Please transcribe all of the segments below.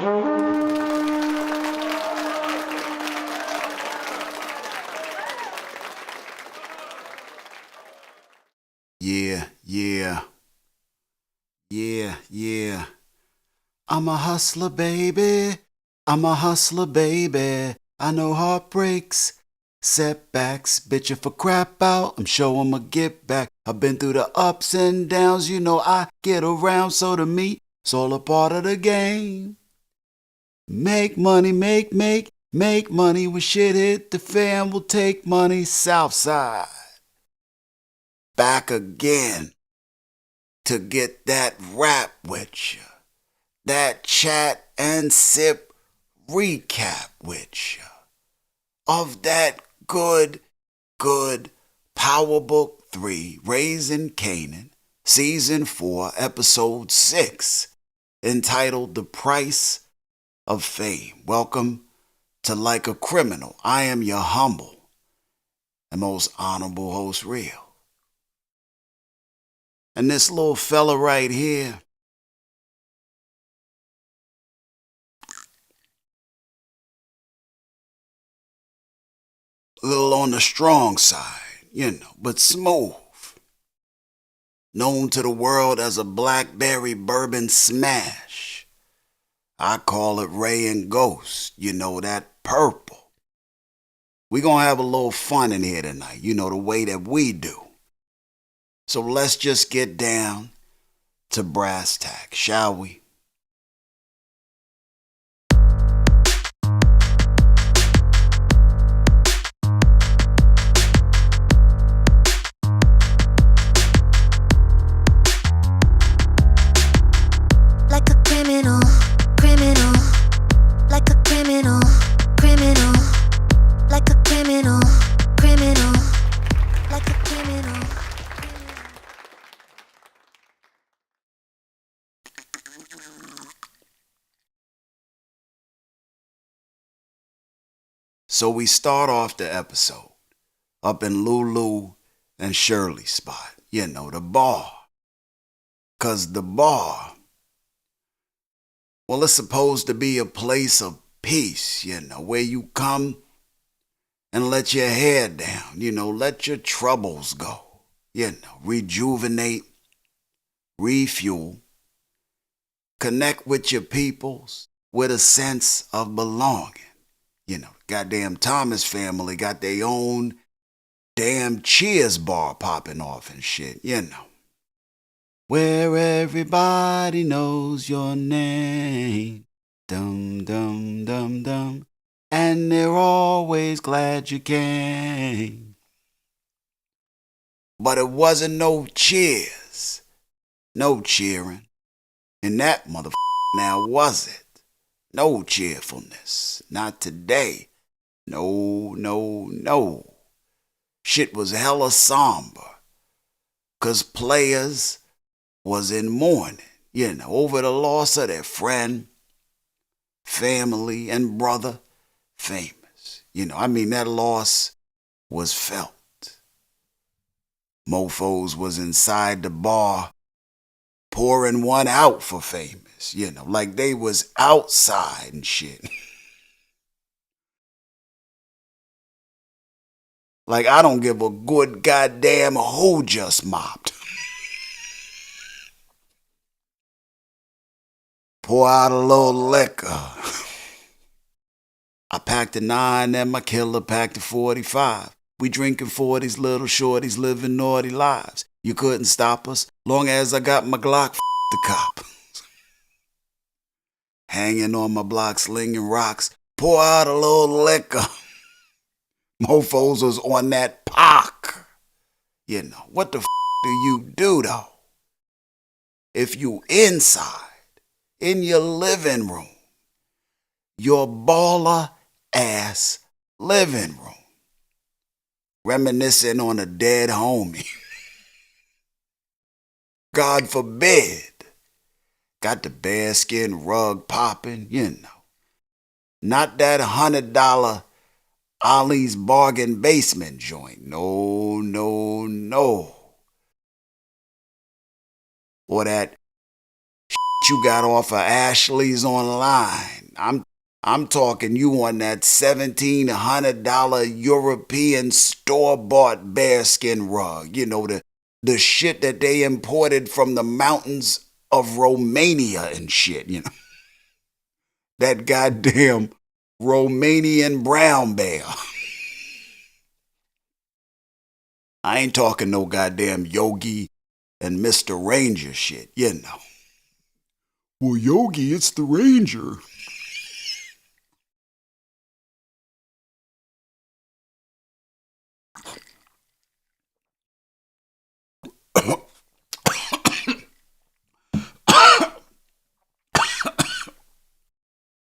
Yeah. I'm a hustler, baby. I'm a hustler, baby. I know heartbreaks, setbacks. Bitch, if I crap out, I'm sure I'ma get back. I've been through the ups and downs, you know I get around. So to me, it's all a part of the game. Make money, make money. When shit hit the fan, we'll take money. Southside, back again to get that rap with you, that chat and sip recap with you of that good Power Book 3, Raising Kanan, Season 4, Episode 6, entitled The Price of Fame. Welcome to Like a Criminal. I am your humble and most honorable host, Real. And this little fella right here, a little on the strong side, but smooth. Known to the world as a blackberry bourbon smash. I call it Ray and Ghost, that purple. We gonna have a little fun in here tonight, the way that we do. So let's just get down to brass tacks, shall we? Like a criminal, like a criminal, like a criminal, like a criminal. So we start off the episode up in Lulu and Shirley's spot, the bar. 'Cause the bar, well, it's supposed to be a place of peace, where you come and let your hair down, let your troubles go, rejuvenate, refuel, connect with your peoples with a sense of belonging. Goddamn Thomas family got their own damn Cheers bar popping off and shit, Where everybody knows your name. Dum, dum, dum, dum. And they're always glad you came. But it wasn't no cheers. No cheering. In that motherfucker now, was it? No cheerfulness. Not today. No. Shit was hella somber. 'Cause players was in mourning, over the loss of their friend, family, and brother, Famous. That loss was felt. Mofos was inside the bar pouring one out for Famous, like they was outside and shit. Like I don't give a good goddamn who just mopped. Pour out a little liquor. I packed a 9 and my killer packed a 45. We drinking 40s, little shorties living naughty lives. You couldn't stop us, long as I got my Glock, the cop. Hanging on my block, slinging rocks. Pour out a little liquor. Mofos was on that pock. What the do you do though? If you inside, in your living room, your baller ass living room, reminiscing on a dead homie. God forbid. Got the bearskin rug popping, Not that $100 Ollie's bargain basement joint. No. Or that you got off of Ashley's online. I'm talking you on that $1,700 European store-bought bearskin rug. You know, the shit that they imported from the mountains of Romania and shit, you know. That goddamn Romanian brown bear. I ain't talking no goddamn Yogi and Mr. Ranger shit, you know. Well, Yogi, it's the Ranger.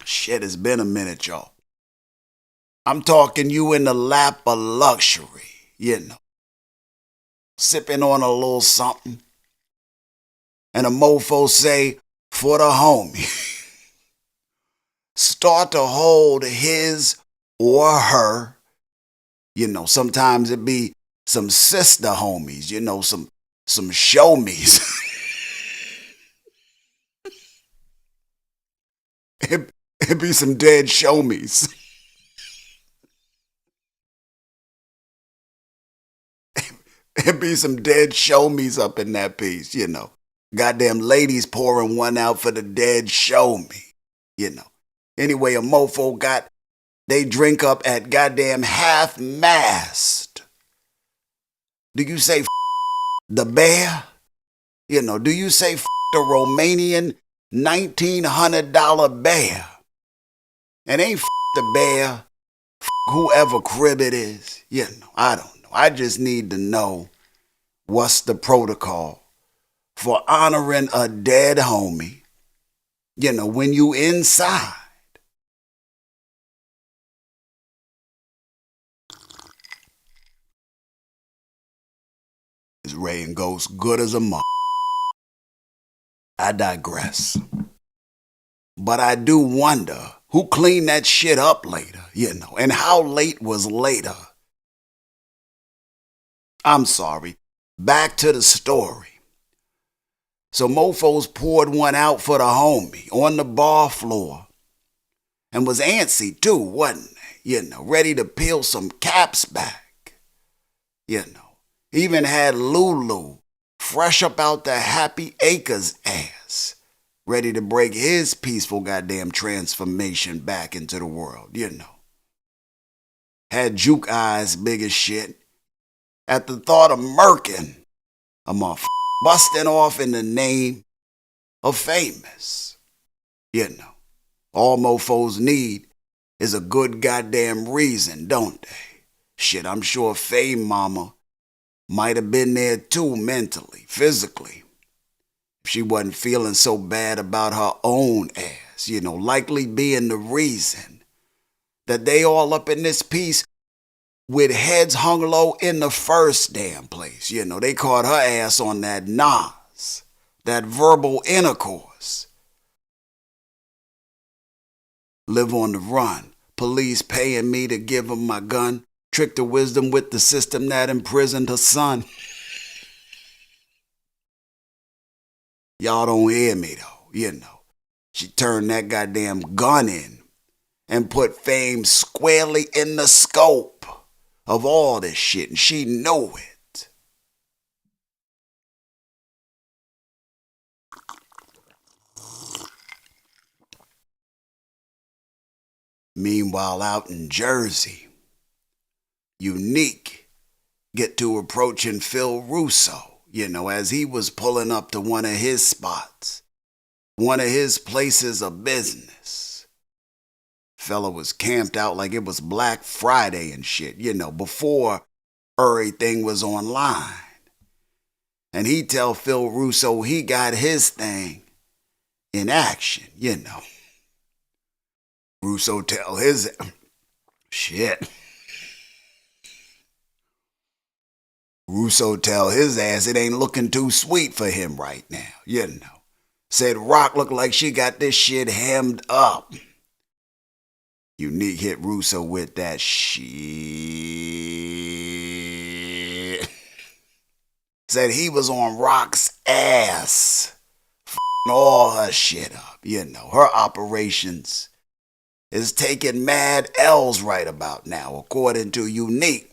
Shit, it's been a minute, y'all. I'm talking you in the lap of luxury, you know. Sipping on a little something. And a mofo say, for the homie. Start to hold his or her. You know, sometimes it be some sister homies, you know, some show-me's. It be some dead show-me's. It be some dead show-me's up in that piece, you know. Goddamn ladies pouring one out for the dead show-me, you know. Anyway, a mofo got they drink up at goddamn half-mast. Do you say the bear? You know, do you say the Romanian $1,900 bear? And ain't the bear, whoever crib it is. You know, I don't know. I just need to know what's the protocol for honoring a dead homie, you know, when you inside. It's Ray and Ghost, good as a mother. I digress. But I do wonder who cleaned that shit up later, you know, and how late was later. I'm sorry. Back to the story. So mofos poured one out for the homie on the bar floor. And was antsy too, wasn't they? You know, ready to peel some caps back. You know. Even had Lulu fresh up out the Happy Acres ass, ready to break his peaceful goddamn transformation back into the world, you know. Had juke eyes big as shit at the thought of murking a motherfucker busting off in the name of famous. You know, all mofos need is a good goddamn reason, don't they? Shit, I'm sure Fame Mama might have been there too mentally, physically. If she wasn't feeling so bad about her own ass, you know, likely being the reason that they all up in this piece with heads hung low in the first damn place. You know, they caught her ass on that Nas, that verbal intercourse. Live on the run. Police paying me to give them my gun. Trick the wisdom with the system that imprisoned her son. Y'all don't hear me though, you know. She turned that goddamn gun in and put Fame squarely in the scope of all this shit, and she knew it. Meanwhile, out in Jersey, Unique get to approaching Phil Russo, you know, as he was pulling up to one of his spots, one of his places of business. Fella was camped out like it was Black Friday and shit, you know, before everything was online. And he tell Phil Russo he got his thing in action, you know. Russo tell his shit. Russo tell his ass it ain't looking too sweet for him right now, you know. Said Rock looked like she got this shit hemmed up. Unique hit Russo with that shit. Said he was on Rock's ass. all her shit up, her operations is taking mad L's right about now, according to Unique.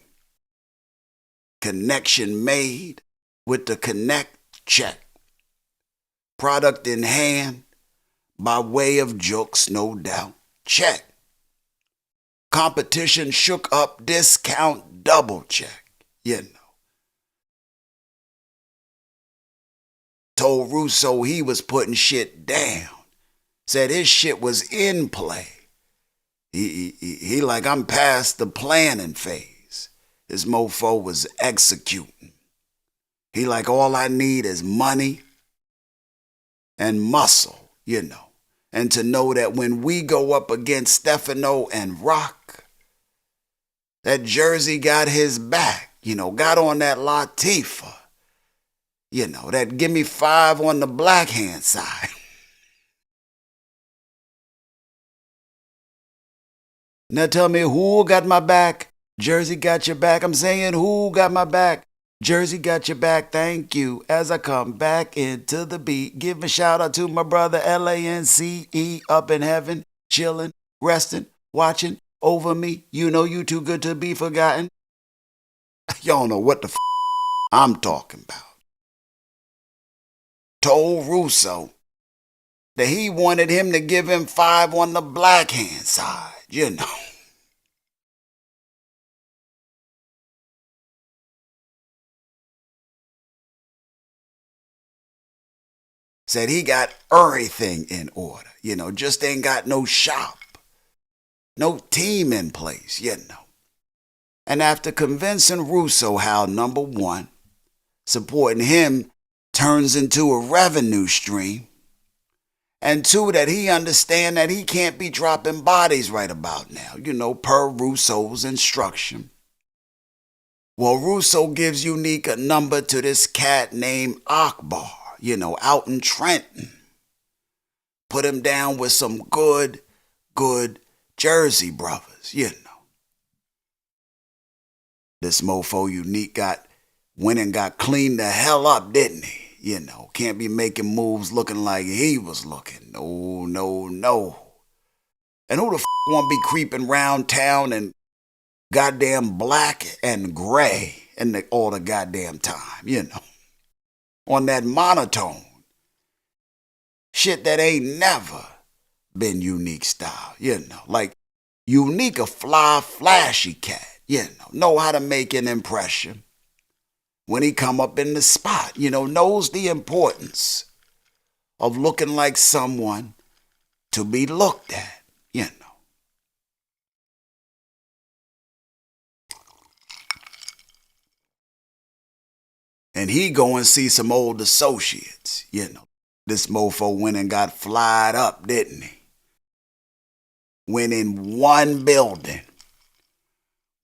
Connection made with the connect check. Product in hand by way of jokes, no doubt. Check. Competition shook up, discount, double check, Told Russo he was putting shit down. Said his shit was in play. He like, I'm past the planning phase. This mofo was executing. He like, all I need is money and muscle, And to know that when we go up against Stefano and Rock, that Jersey got his back, got on that Latifah. That give me 5 on the black hand side. Now tell me who got my back? Jersey got your back. I'm saying who got my back? Jersey got your back, thank you. As I come back into the beat, give a shout out to my brother LANCE up in heaven, chilling, resting, watching over me. You too good to be forgotten. Y'all know what the I'm talking about. Told Russo that he wanted him to give him 5 on the black hand side, Said he got everything in order, just ain't got no shop, no team in place, And after convincing Russo how, number 1, supporting him turns into a revenue stream, and 2, that he understand that he can't be dropping bodies right about now, per Russo's instruction. Well, Russo gives Unique a number to this cat named Akbar, out in Trenton. Put him down with some good Jersey brothers, This mofo Unique went and got cleaned the hell up, didn't he? Can't be making moves looking like he was looking. No. And who the want to be creeping round town and goddamn black and gray all the goddamn time, On that monotone. Shit that ain't never been Unique style, Like Unique a fly, flashy cat, know how to make an impression. When he come up in the spot, knows the importance of looking like someone to be looked at, And he go and see some old associates, This mofo went and got flyed up, didn't he? Went in one building,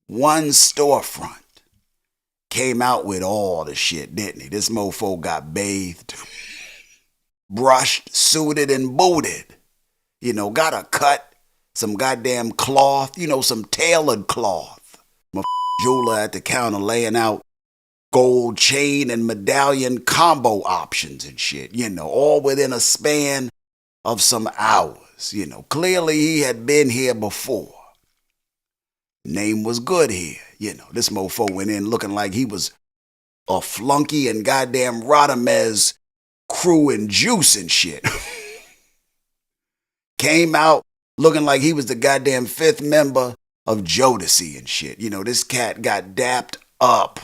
one storefront. Came out with all the shit, didn't he? This mofo got bathed, brushed, suited, and booted. Got a cut, some goddamn cloth, some tailored cloth. My jeweler at the counter laying out gold chain and medallion combo options and shit, all within a span of some hours. Clearly he had been here before. Name was good here. This mofo went in looking like he was a flunky and goddamn Radamez crew and juice and shit. Came out looking like he was the goddamn 5th member of Jodeci and shit. This cat got dapped up.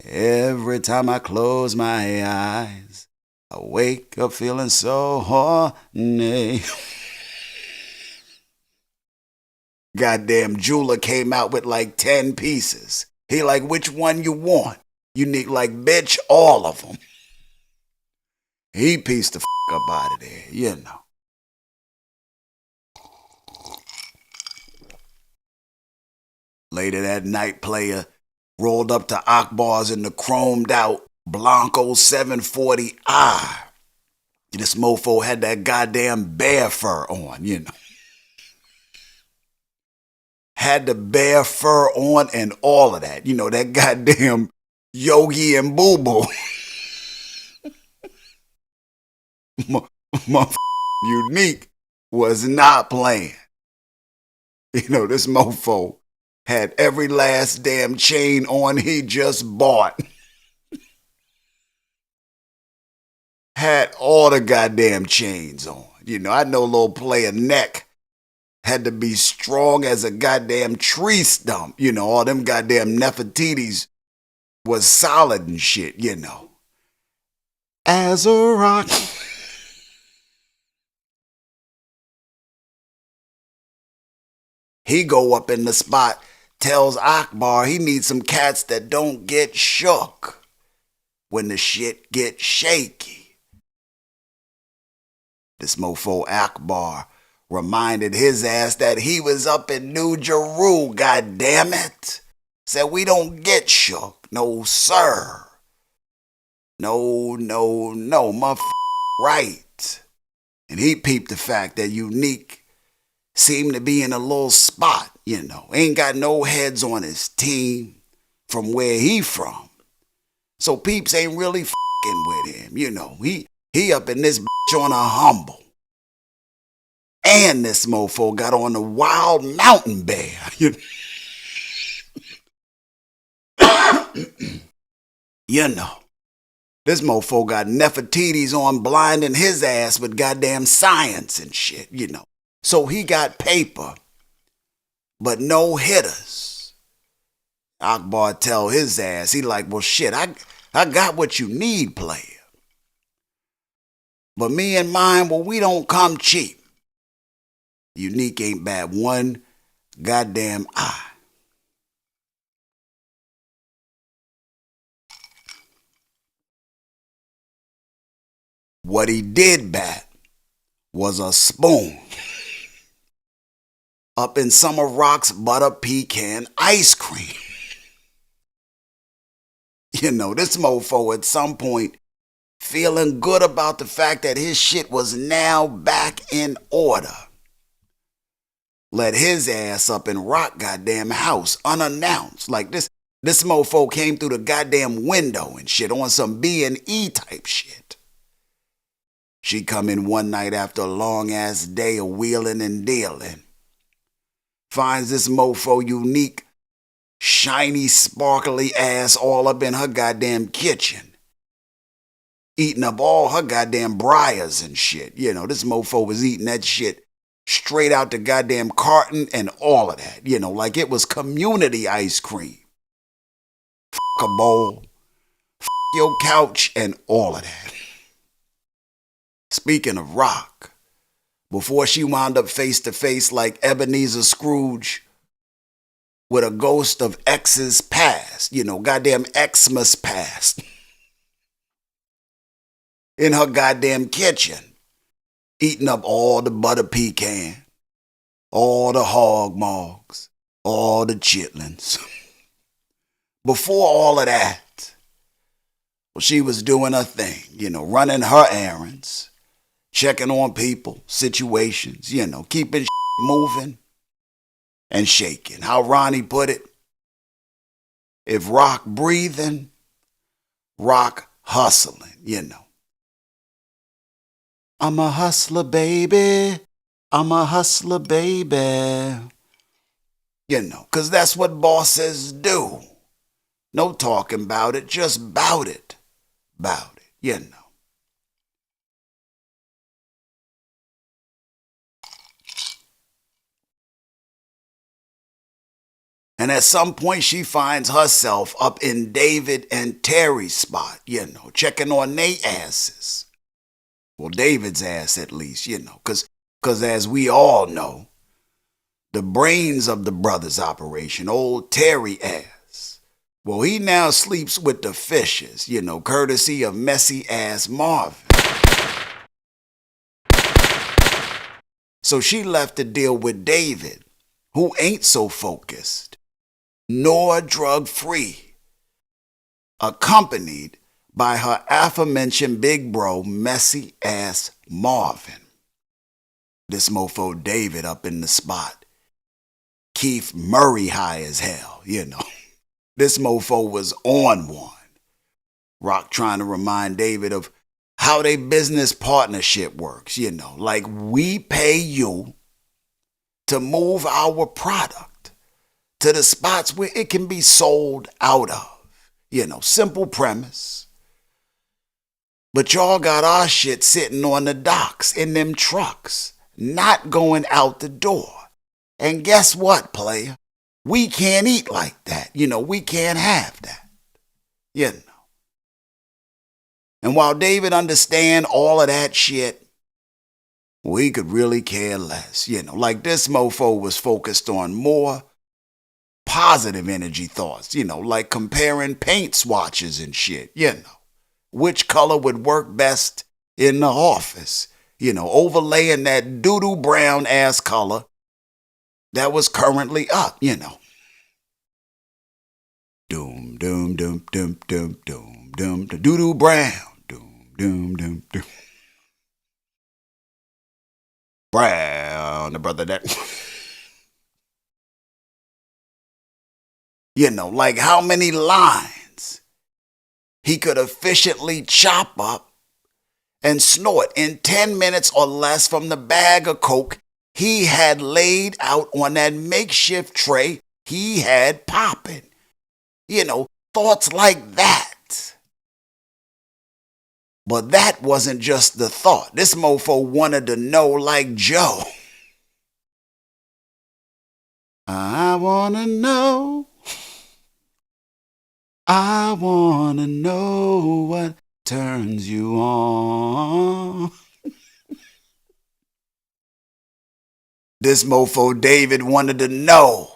Every time I close my eyes, I wake up feeling so horny. Goddamn jeweler came out with like 10 pieces. He like, which one you want? Unique like, bitch, all of them. He pieced the up out of there, Later that night, player rolled up to Akbar's in the chromed out Blanco 740i. This mofo had that goddamn bear fur on, Had the bear fur on and all of that. That goddamn Yogi and Boo Boo. Unique was not playing. You know, this mofo had every last damn chain on he just bought. Had all the goddamn chains on. You know, I know little player neck had to be strong as a goddamn tree stump. You know, all them goddamn Nefertiti's was solid and shit, you know. As a rock. He go up in the spot, tells Akbar he needs some cats that don't get shook when the shit gets shaky. This mofo Akbar reminded his ass that he was up in New Jeru, goddammit. Said we don't get shook, no sir. No, motherfucker, right. And he peeped the fact that Unique seemed to be in a little spot, you know. Ain't got no heads on his team from where he from. So peeps ain't really fucking with him, you know. He up in this bitch on a humble. And this mofo got on the wild mountain bear. You know. This mofo got Nefertiti's on blinding his ass with goddamn science and shit, you know. So he got paper, but no hitters. Akbar tell his ass, he like, well shit, I got what you need, player. But me and mine, well, we don't come cheap. Unique ain't bad one goddamn eye. What he did bat was a spoon. Up in Summer Rock's butter pecan ice cream. You know, this mofo at some point feeling good about the fact that his shit was now back in order. Let his ass up in Rock goddamn house unannounced. Like this mofo came through the goddamn window and shit on some B&E type shit. She come in one night after a long ass day of wheeling and dealing. Finds this mofo Unique, shiny, sparkly ass all up in her goddamn kitchen. Eating up all her goddamn briars and shit. You know, this mofo was eating that shit straight out the goddamn carton and all of that. You know, like it was community ice cream. F*** a bowl. F*** your couch and all of that. Speaking of Rock, before she wound up face to face like Ebenezer Scrooge with a ghost of X's past, you know, goddamn Xmas past, in her goddamn kitchen, eating up all the butter pecan, all the hog mogs, all the chitlins. Before all of that, well, she was doing her thing, you know, running her errands, checking on people, situations, you know, keeping moving and shaking. How Ronnie put it, if Rock breathing, Rock hustling, you know. I'm a hustler, baby. I'm a hustler, baby. You know, 'cause that's what bosses do. No talking about it, just bout it. Bout it, you know. And at some point, she finds herself up in David and Terry's spot, you know, checking on they asses. Well, David's ass at least, you know, because as we all know, the brains of the brothers' operation, old Terry ass, well, he now sleeps with the fishes, you know, courtesy of messy ass Marvin. So she left to deal with David, who ain't so focused, nor drug-free, accompanied by her aforementioned big bro, messy ass Marvin. This mofo David up in the spot. Keith Murray high as hell, you know. This mofo was on one. Rock trying to remind David of how they business partnership works, like we pay you to move our product to the spots where it can be sold out of, simple premise. But y'all got our shit sitting on the docks in them trucks, not going out the door. And guess what, player? We can't eat like that. We can't have that. And while David understand all of that shit, we could really care less. Like this mofo was focused on more positive energy thoughts, like comparing paint swatches and shit, which color would work best in the office, overlaying that doo-doo brown ass color that was currently up, Doom, doom, doom, doom, doom, doom, doom, doo-doo brown, doom, doom, doom, doom. Brown, the brother that... like how many lines he could efficiently chop up and snort in 10 minutes or less from the bag of coke he had laid out on that makeshift tray he had popping. Thoughts like that. But that wasn't just the thought. This mofo wanted to know like Joe. I wanna know what turns you on. This mofo David wanted to know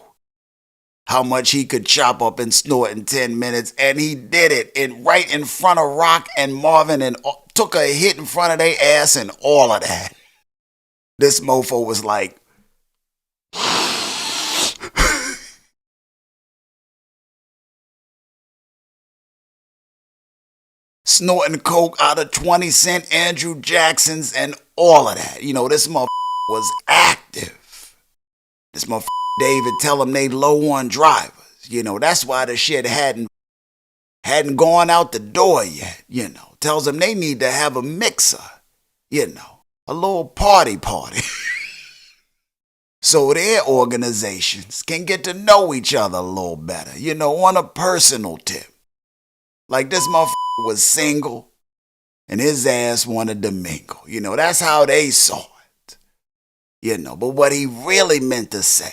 how much he could chop up and snort in 10 minutes, and he did it right in front of Rock and Marvin, and took a hit in front of their ass and all of that. This mofo was like, snorting coke out of 20-cent Andrew Jacksons and all of that. This motherfucker was active. This motherfucker David tell him they low on drivers. That's why the shit hadn't gone out the door yet. Tells them they need to have a mixer. A little party. So their organizations can get to know each other a little better. On a personal tip. Like this motherfucker was single and his ass wanted to mingle. That's how they saw it. But what he really meant to say,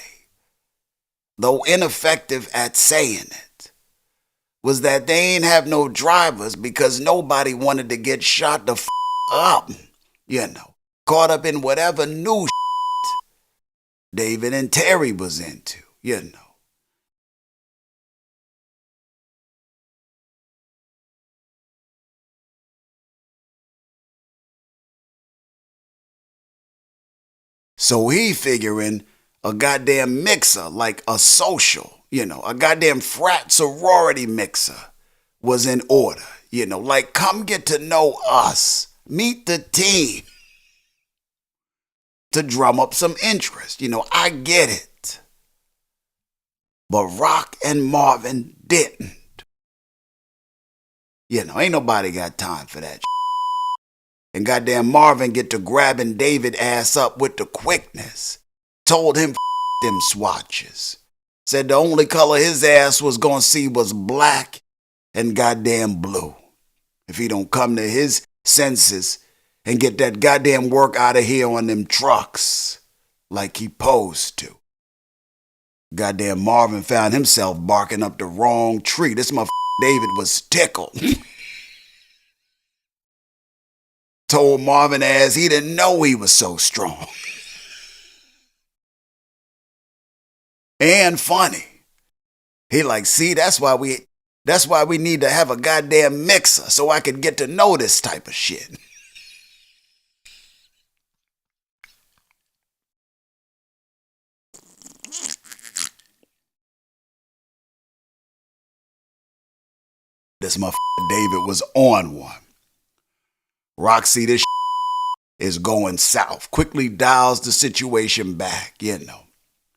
though ineffective at saying it, was that they ain't have no drivers because nobody wanted to get shot the up, caught up in whatever new David and Terry was into, So he figuring a goddamn mixer, like a social, a goddamn frat sorority mixer was in order, like come get to know us, meet the team, to drum up some interest. I get it. But Rock and Marvin didn't. Ain't nobody got time for that. And goddamn Marvin get to grabbing David ass up with the quickness. Told him them swatches. Said the only color his ass was gonna see was black and goddamn blue. If he don't come to his senses and get that goddamn work out of here on them trucks like he posed to. Goddamn Marvin found himself barking up the wrong tree. This motherfucker David was tickled. Told Marvin ass he didn't know he was so strong. And funny. He like, see, that's why we need to have a goddamn mixer so I could get to know this type of shit. This motherfucker David was on one. Roxy, this is going south. Quickly dials the situation back,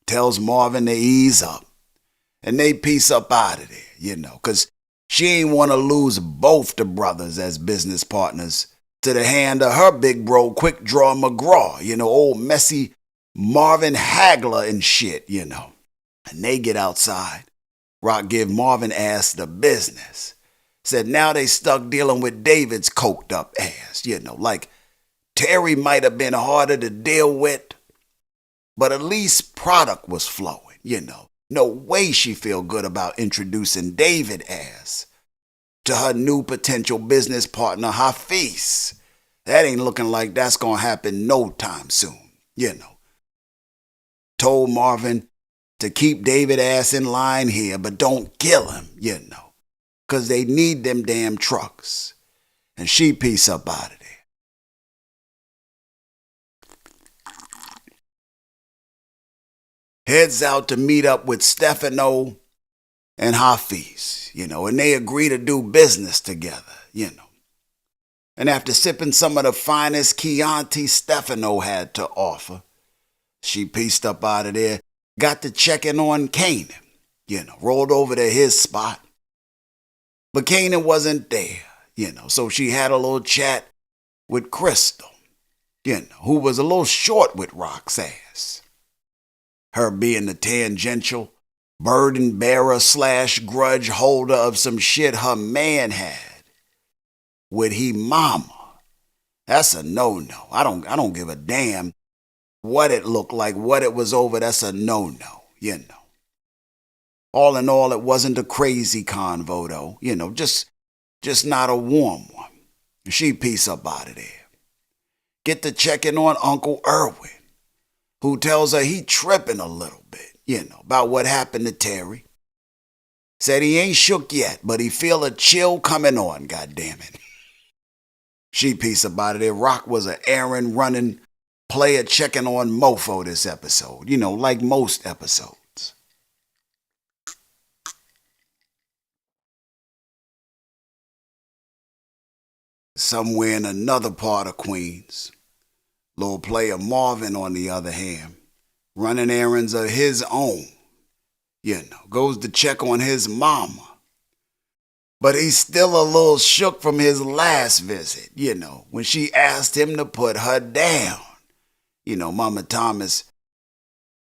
Tells Marvin to ease up. And they piece up out of there, because she ain't want to lose both the brothers as business partners to the hand of her big bro, Quick Draw McGraw, old messy Marvin Hagler and shit, And they get outside. Rock give Marvin ass the business. Said now they stuck dealing with David's coked up ass, like Terry might have been harder to deal with, but at least product was flowing, No way she feel good about introducing David ass to her new potential business partner, Hafiz. That ain't looking like that's gonna happen no time soon, Told Marvin to keep David ass in line here, but don't kill him, Cause they need them damn trucks. And she piece up out of there. Heads out to meet up with Stefano and Hafiz, and they agree to do business together, And after sipping some of the finest Chianti Stefano had to offer, she pieced up out of there, got to checking on Kanan, rolled over to his spot. But Kanan wasn't there, so she had a little chat with Crystal, who was a little short with Rock's ass. Her being the tangential burden bearer / grudge holder of some shit her man had with he mama. That's a no-no. I don't give a damn what it looked like, what it was over. That's a no-no, All in all, it wasn't a crazy convo though, just not a warm one. She piece up out of there. Get to checking on Uncle Irwin, who tells her he tripping a little bit, about what happened to Terry. Said he ain't shook yet, but he feel a chill coming on, goddammit. She piece about it. Rock was an errand running player checking on mofo this episode, like most episodes. Somewhere in another part of Queens, little player Marvin, on the other hand, running errands of his own, goes to check on his mama. But he's still a little shook from his last visit, when she asked him to put her down. Mama Thomas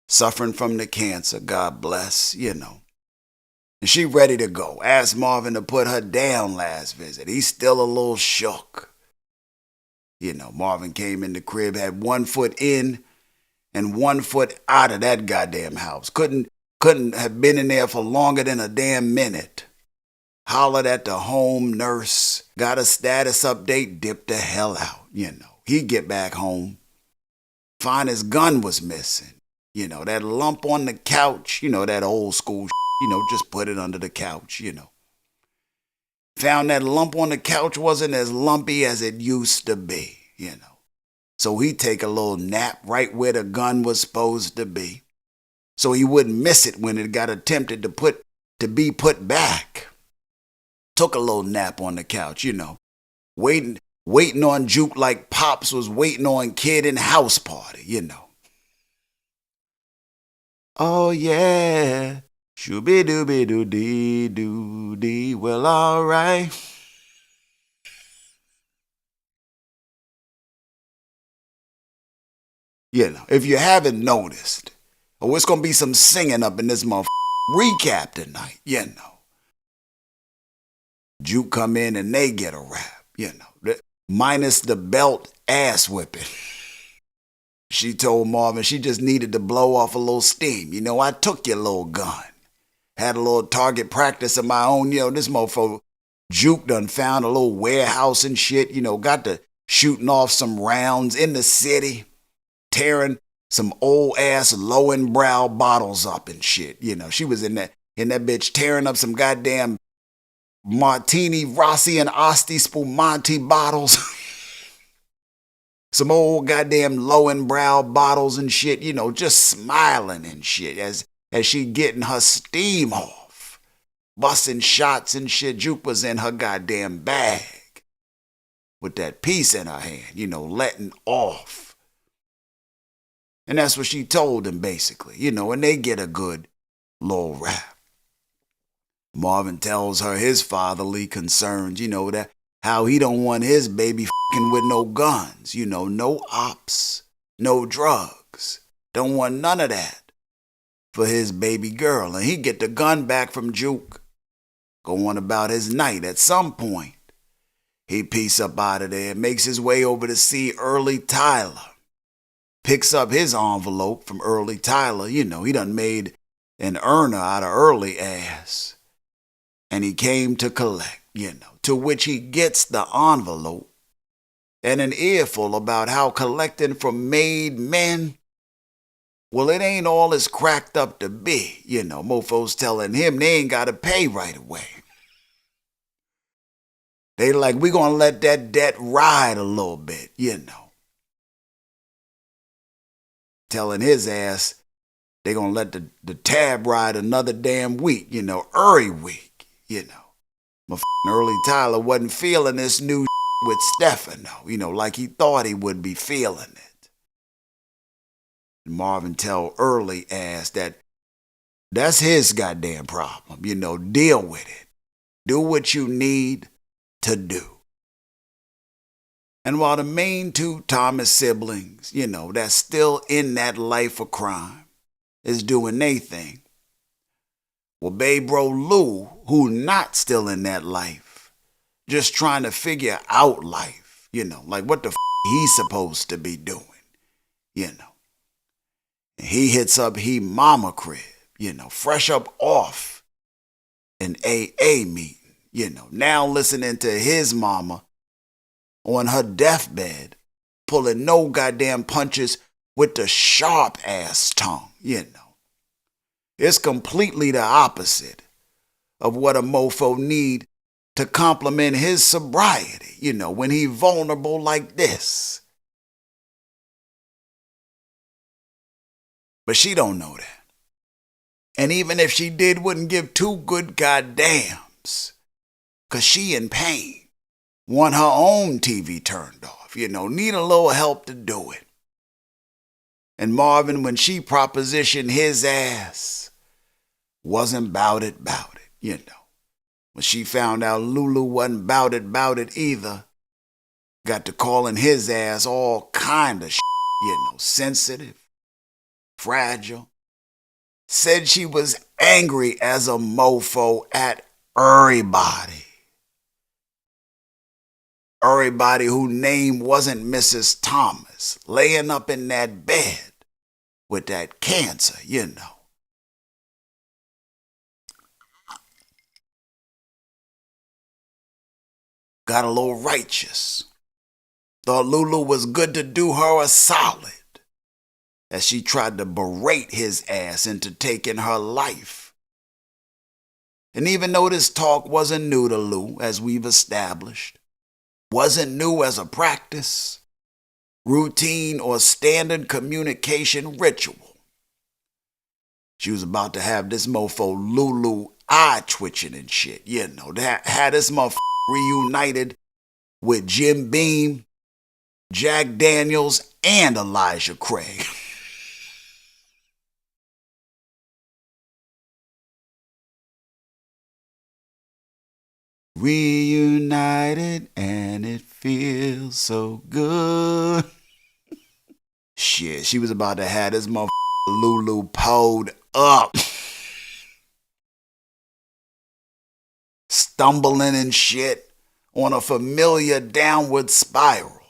suffering from the cancer, God bless, And she ready to go. Asked Marvin to put her down last visit. He's still a little shook. Marvin came in the crib, had 1 foot in and 1 foot out of that goddamn house. Couldn't have been in there for longer than a damn minute. Hollered at the home nurse, got a status update, dipped the hell out, He'd get back home, find his gun was missing. That lump on the couch, that old school just put it under the couch, Found that lump on the couch wasn't as lumpy as it used to be, So he'd take a little nap right where the gun was supposed to be, so he wouldn't miss it when it got attempted to be put back. Took a little nap on the couch, waiting on Juke like Pops was waiting on Kid in house party, Oh yeah, shooby dooby doo dee doo dee, well alright. If you haven't noticed, it's gonna be some singing up in this recap tonight, Juke come in and they get a rap, minus the belt ass whipping. She told Marvin she just needed to blow off a little steam. I took your little gun. Had a little target practice of my own. This mofo Juke done found a little warehouse and shit. Got to shooting off some rounds in the city. Tearing some old ass Lowenbrow bottles up and shit. She was in that bitch tearing up some goddamn Martini, Rossi, and Asti Spumante bottles. Some old goddamn Lowenbrow bottles and shit, just smiling and shit as she getting her steam off. Busting shots and shit. Juke was in her goddamn bag with that piece in her hand, letting off. And that's what she told him, basically, and they get a good little rap. Marvin tells her his fatherly concerns, how he don't want his baby fucking with no guns, no ops, no drugs. Don't want none of that for his baby girl. And he get the gun back from Juke. Go on about his night. At some point, he peace up out of there, makes his way over to see Early Tyler. Picks up his envelope from Early Tyler. He done made an earner out of Early ass. And he came to collect, to which he gets the envelope and an earful about how collecting from made men, well, it ain't all it's cracked up to be. Mofos telling him they ain't got to pay right away. They like, we gonna let that debt ride a little bit, Telling his ass they gonna let the tab ride another damn week, every week, My Early Tyler wasn't feeling this new with Stefano, like he thought he would be feeling it. And Marvin tell Early ass that's his goddamn problem, deal with it. Do what you need to do. And while the main two Thomas siblings, that's still in that life of crime, is doing they thing, well, babe bro Lou, who not still in that life, just trying to figure out life, like what the he's supposed to be doing, And he hits up he mama crib, fresh up off an AA meeting, now listening to his mama on her deathbed, pulling no goddamn punches with the sharp ass tongue, It's completely the opposite of what a mofo need to complement his sobriety, when he vulnerable like this. But she don't know that. And even if she did, wouldn't give two good goddams. Cause she in pain. Want her own TV turned off, need a little help to do it. And Marvin, when she propositioned his ass, wasn't bout it, When she found out Lulu wasn't bout it either, got to calling his ass all kind of sensitive, fragile. Said she was angry as a mofo at everybody. Everybody whose name wasn't Mrs. Thomas, laying up in that bed with that cancer, Got a little righteous. Thought Lulu was good to do her a solid as she tried to berate his ass into taking her life. And even though this talk wasn't new to Lou, as we've established, wasn't new as a practice, routine, or standard communication ritual, she was about to have this mofo Lulu eye twitching and shit, that had this motherfucker reunited with Jim Beam, Jack Daniels, and Elijah Craig. Reunited and it feels so good. Shit, she was about to have this motherfucker Lulu pulled up. Stumbling and shit on a familiar downward spiral.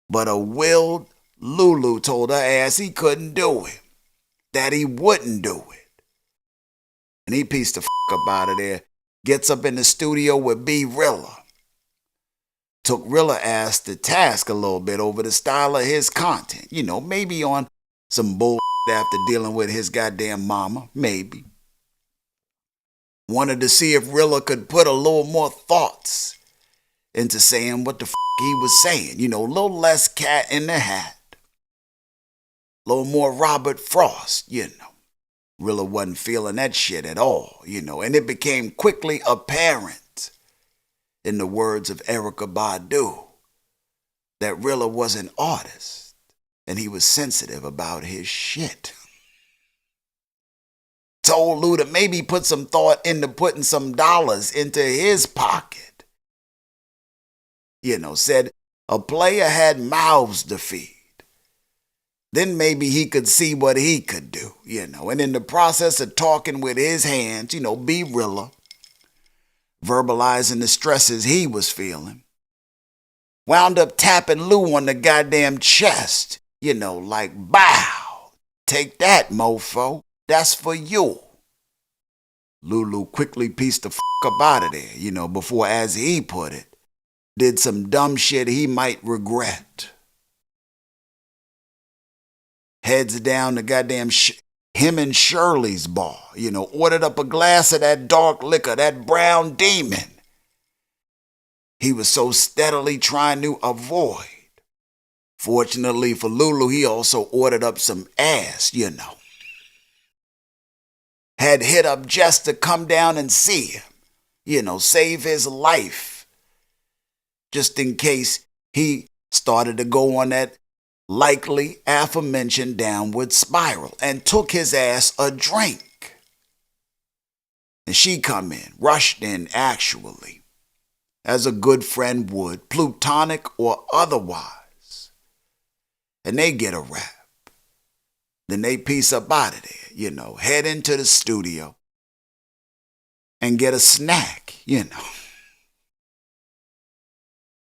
But a willed Lulu told her ass he couldn't do it. That he wouldn't do it. And he pieced the up out of there. Gets up in the studio with B. Rilla. Took Rilla ass to task a little bit over the style of his content. Maybe on some bull after dealing with his goddamn mama. Maybe. Wanted to see if Rilla could put a little more thoughts into saying what the he was saying. A little less cat in the hat. A little more Robert Frost, Rilla wasn't feeling that shit at all, and it became quickly apparent, in the words of Erykah Badu, that Rilla was an artist, and he was sensitive about his shit. Told Lou to maybe put some thought into putting some dollars into his pocket said a player had mouths to feed. Then maybe he could see what he could do, and in the process of talking with his hands, be realer, verbalizing the stresses he was feeling, wound up tapping Lou on the goddamn chest, like, bow, take that, mofo, that's for you. Lulu quickly pieced the up out of there, before, as he put it, did some dumb shit he might regret. Heads down to goddamn him and Shirley's bar, ordered up a glass of that dark liquor, that brown demon he was so steadily trying to avoid. Fortunately for Lulu, he also ordered up some ass, Had hit up Jess to come down and see him, save his life. Just in case he started to go on that likely aforementioned downward spiral, and took his ass a drink. And she come in, rushed in actually, as a good friend would, plutonic or otherwise. And they get a rap. Then they piece up out of there, head into the studio and get a snack, And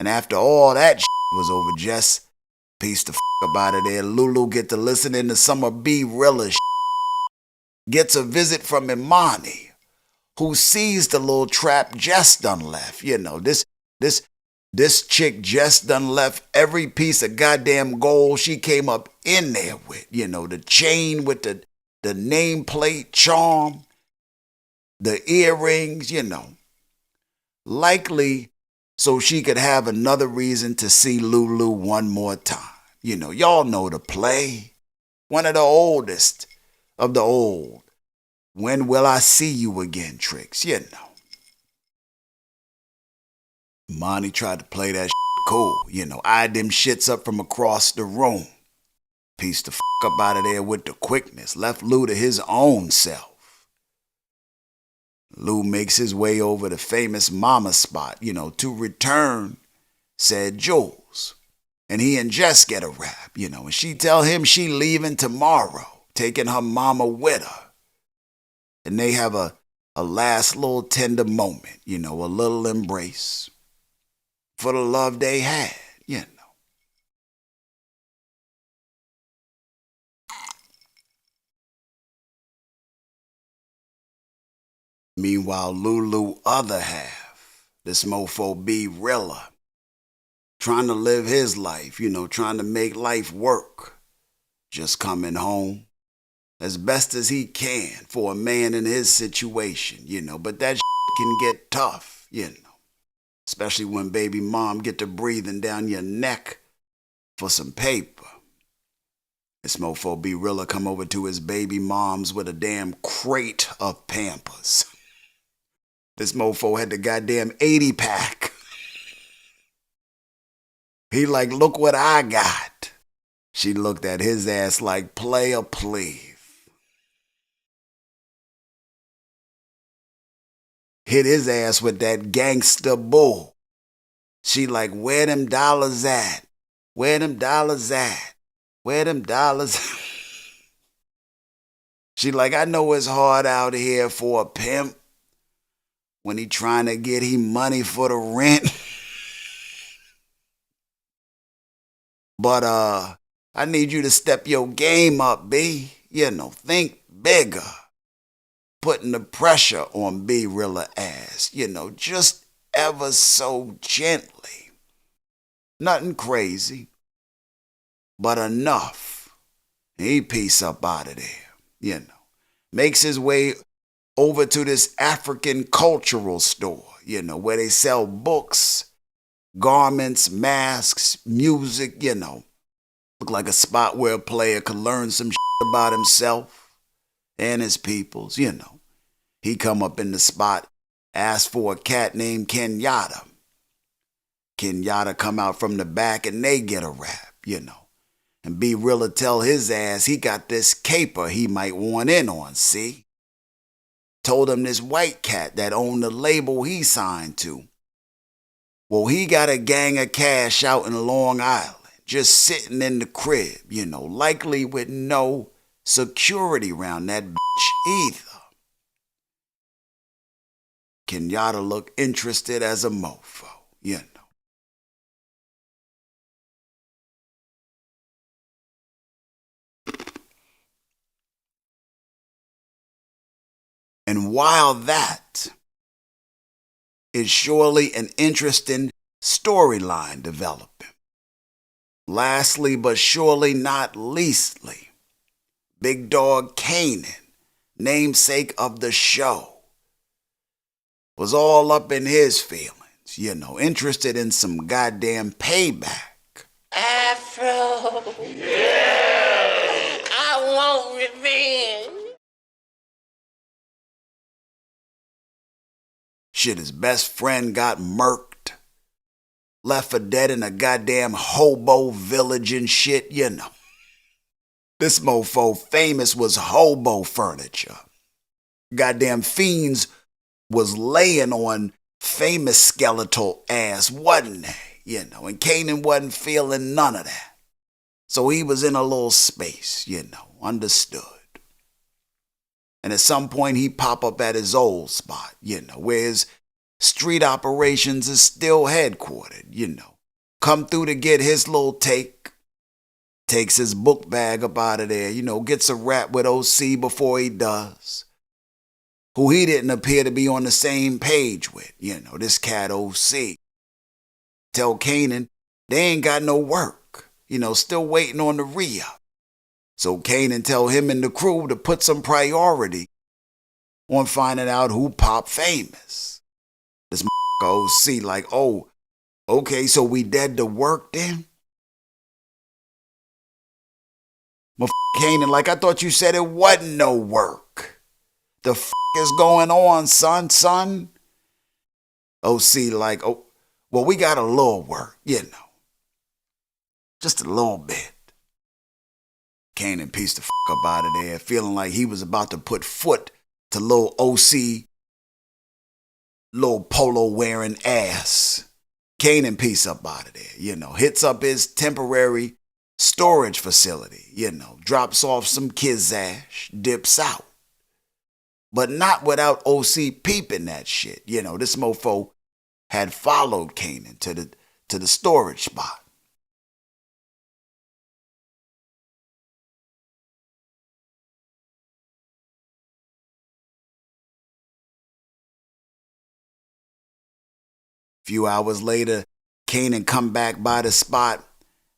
after all that was over, Jess piece the up out of there. Lulu get to listen to some of B Rilla gets a visit from Imani, who sees the little trap Jess done left. This chick Jess done left every piece of goddamn gold she came up in there with. The chain with the nameplate charm, the earrings, Likely so she could have another reason to see Lulu one more time. Y'all know the play. One of the oldest of the old. When will I see you again tricks, Monty tried to play that cool, eyed them shits up from across the room. Pieced the up out of there with the quickness. Left Lou to his own self. Lou makes his way over the famous mama spot, to return, said Jules. And he and Jess get a rap, and she tell him she leaving tomorrow, taking her mama with her. And they have a last little tender moment, a little embrace for the love they had, Meanwhile, Lulu other half, this mofo B Rilla, trying to live his life, trying to make life work. Just coming home as best as he can for a man in his situation, But that can get tough, Especially when baby mom get to breathing down your neck for some paper. This mofo B Rilla come over to his baby mom's with a damn crate of Pampers. This mofo had the goddamn 80-pack. He like, look what I got. She looked at his ass like, player please. Hit his ass with that gangster bull. She like, where them dollars at? Where them dollars at? Where them dollars? She like, I know it's hard out here for a pimp when he trying to get he money for the rent. But I need you to step your game up, B. Think bigger. Putting the pressure on B Rilla ass, just ever so gently. Nothing crazy, but enough. He piece up out of there, Makes his way over to this African cultural store, where they sell books, garments, masks, music, Look like a spot where a player could learn some shit about himself and his peoples, He come up in the spot, asked for a cat named Kenyatta. Kenyatta come out from the back and they get a rap, And B Rilla tell his ass he got this caper he might want in on, see? Told him this white cat that owned the label he signed to Well, he got a gang of cash out in Long Island, just sitting in the crib, likely with no security around that bitch either. Kenyatta looked interested as a mofo. And while that is surely an interesting storyline developing, lastly but surely not leastly, Big Dog Kanan, namesake of the show, was all up in his feelings, interested in some goddamn payback. Afro. Yeah. I want revenge. Shit, his best friend got murked, left for dead in a goddamn hobo village and shit, This mofo famous was hobo furniture. Goddamn fiends was laying on famous skeletal ass, wasn't they? And Kanan wasn't feeling none of that. So he was in a little space, understood. And at some point he pop up at his old spot, where his street operations is still headquartered, Come through to get his little take. Takes his book bag up out of there, gets a rap with OC before he does. Who he didn't appear to be on the same page with, this cat OC. Tell Kanan they ain't got no work, still waiting on the re-up. So Kanan tell him and the crew to put some priority on finding out who pop famous. This OC like, oh, okay, so we dead to work then? Kanan like, I thought you said it wasn't no work. The is going on, son? OC like, oh, well, we got a little work, Just a little bit. Kanan pieced the up out of there, feeling like he was about to put foot to little OC, little polo wearing ass. Kanan piece up out of there, hits up his temporary storage facility, drops off some kizash, dips out. But not without OC peeping that shit. This mofo had followed Kanan to the storage spot. Few hours later, Kanan come back by the spot.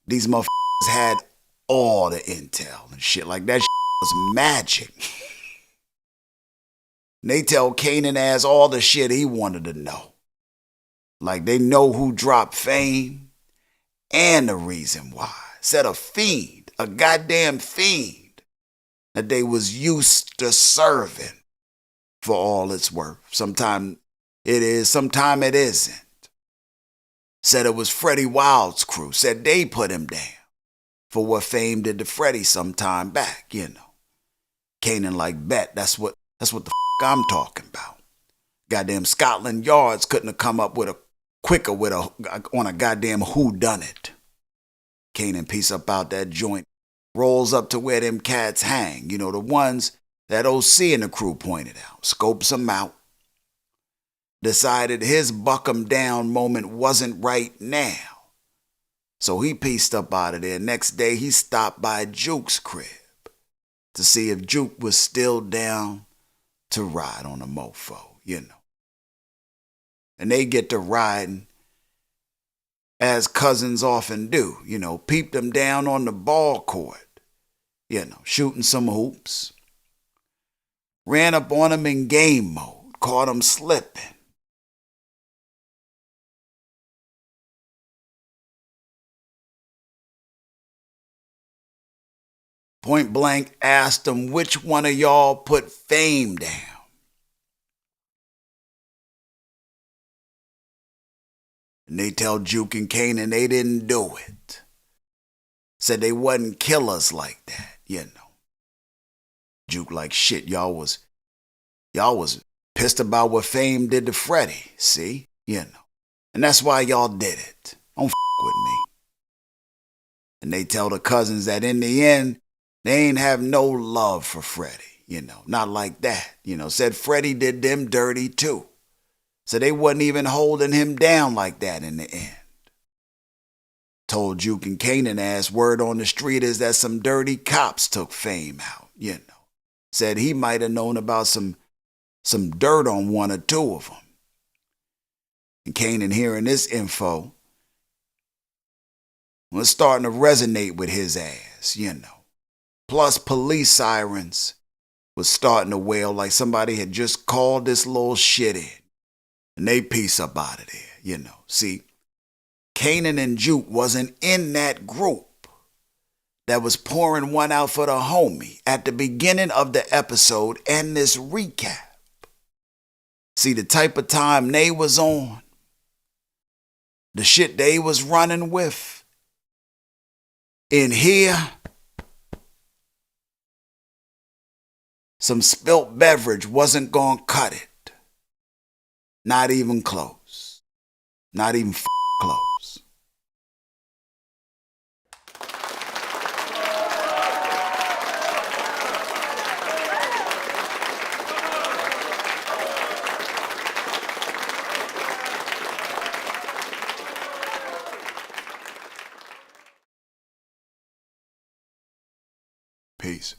These motherfuckers had all the intel and shit. Like that shit was magic. They tell Kanan ass all the shit he wanted to know. Like they know who dropped fame and the reason why. Said a fiend, a goddamn fiend, that they was used to serving for all it's worth. Sometime it is, sometime it isn't. Said it was Freddie Wild's crew. Said they put him down for what fame did to Freddie some time back, Kanan like, bet, that's what the I'm talking about. Goddamn Scotland Yards couldn't have come up with a quicker on a goddamn whodunit. Kanan piece up out that joint, rolls up to where them cats hang, the ones that OC and the crew pointed out, scopes them out. Decided his buck 'em down moment wasn't right now. So he pieced up out of there. Next day he stopped by Juke's crib to see if Juke was still down to ride on a mofo, And they get to riding as cousins often do, peeped them down on the ball court, shooting some hoops. Ran up on him in game mode, caught him slipping. Point blank asked him which one of y'all put fame down. And they tell Juke and Kanan they didn't do it. Said they wasn't killers like that, Juke like, shit, y'all was pissed about what fame did to Freddie, see? And that's why y'all did it. Don't with me. And they tell the cousins that in the end, they ain't have no love for Freddie. Not like that. Said Freddie did them dirty too. So they wasn't even holding him down like that in the end. Told Juke and Kanan ass word on the street is that some dirty cops took Fame out, Said he might have known about some dirt on one or two of them. And Kanan hearing this info was starting to resonate with his ass, Plus police sirens was starting to wail like somebody had just called this little shit in. And they piece up out of there, See, Kanan and Juke wasn't in that group that was pouring one out for the homie at the beginning of the episode and this recap. See, the type of time they was on, the shit they was running with, in here, some spilt beverage wasn't gonna cut it. Not even close. Not even close. Peace.